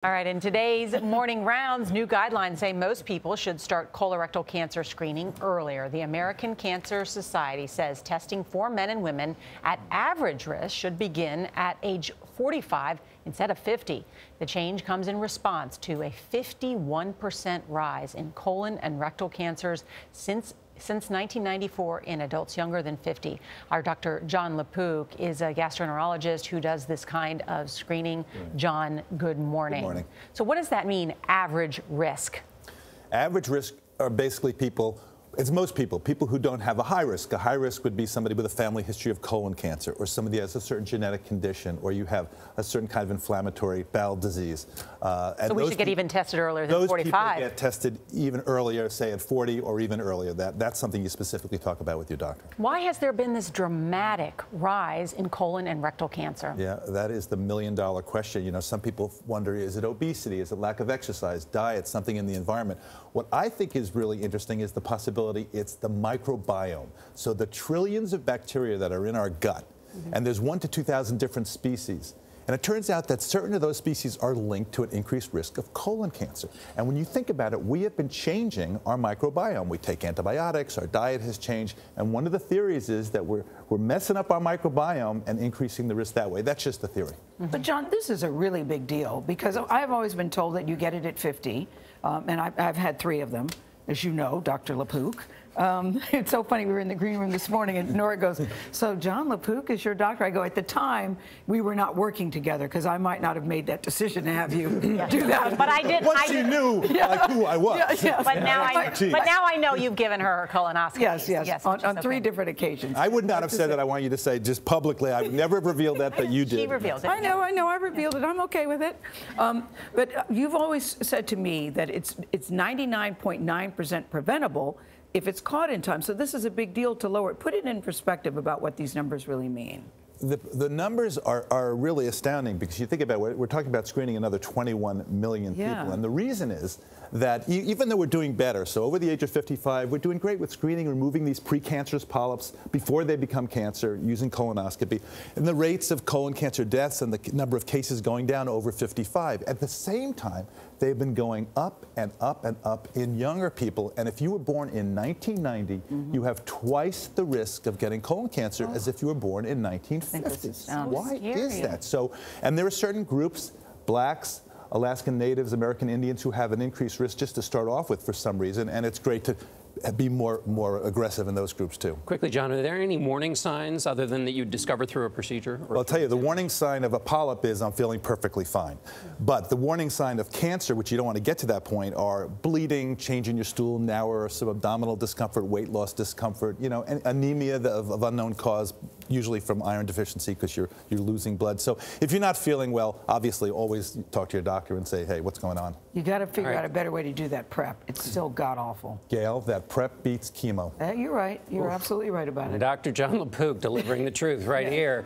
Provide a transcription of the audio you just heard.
All right, in today's morning rounds, new guidelines say most people should start colorectal cancer screening earlier. The American Cancer Society says testing for men and women at average risk should begin at age 45 instead of 50. The change comes in response to a 51% rise in colon and rectal cancers since 1994 in adults younger than 50. Our Dr. Jon LaPook is a gastroenterologist who does this kind of screening. Jon, good morning. Good morning. So what does that mean, average risk? Average risk are basically people, it's most people who don't have a high risk. A high risk would be somebody with a family history of colon cancer, or somebody who has a certain genetic condition, or you have a certain kind of inflammatory bowel disease. So we should get even tested earlier than 45. Those people get tested even earlier, say at 40 or even earlier. That's something you specifically talk about with your doctor. Why has there been this dramatic rise in colon and rectal cancer? Yeah, that is the million-dollar question. You know, some people wonder, is it obesity? Is it lack of exercise, diet, something in the environment? What I think is really interesting is the possibility it's the microbiome. So the trillions of bacteria that are in our gut, and there's 1,000 to 2,000 different species. And it turns out that certain of those species are linked to an increased risk of colon cancer. And when you think about it, we have been changing our microbiome. We take antibiotics, our diet has changed, and one of the theories is that we're messing up our microbiome and increasing the risk that way. That's just the theory. But Jon, this is a really big deal because I've always been told that you get it at 50, and I've had 3 of them, as you know, Dr. LaPook. It's so funny, we were in the green room this morning and Norah goes, so Jon LaPook is your doctor? I go, at the time, we were not working together because I might not have made that decision to have you do that. But I did. Once you knew like who I was. But now I know you've given her colonoscopy. Yes, on 3 different occasions. I would not have said that. I want you to say just publicly. I would never have revealed that, but you did. She reveals it. I know, I revealed it. I'm okay with it. But you've always said to me that it's 99.9% preventable if it's caught in time. So this is a big deal to lower it. Put it in perspective about what these numbers really mean. The numbers are really astounding because you think about it, we're talking about screening another 21 million people. And the reason is that even though we're doing better, so over the age of 55, we're doing great with screening, removing these precancerous polyps before they become cancer using colonoscopy, and the rates of colon cancer deaths and the number of cases going down over 55. At the same time, they've been going up and up and up in younger people. And if you were born in 1990, you have twice the risk of getting colon cancer as if you were born in 1950. Why is that? So, and there are certain groups, blacks, Alaskan Natives, American Indians, who have an increased risk just to start off with for some reason, and it's great to be more aggressive in those groups too. Quickly, Jon, are there any warning signs other than that you discover through a procedure? Well, I'll tell you, the warning sign of a polyp is I'm feeling perfectly fine. But the warning sign of cancer, which you don't want to get to that point, are bleeding, change in your stool, nausea, some abdominal discomfort, weight loss discomfort, you know, and anemia of unknown cause, usually from iron deficiency because you're losing blood. So if you're not feeling well, obviously always talk to your doctor and say, hey, what's going on? You got to figure out a better way to do that prep. It's still god-awful. Gayle, that prep beats chemo. You're right. You're absolutely right about it. Dr. Jon LaPook delivering the truth right here.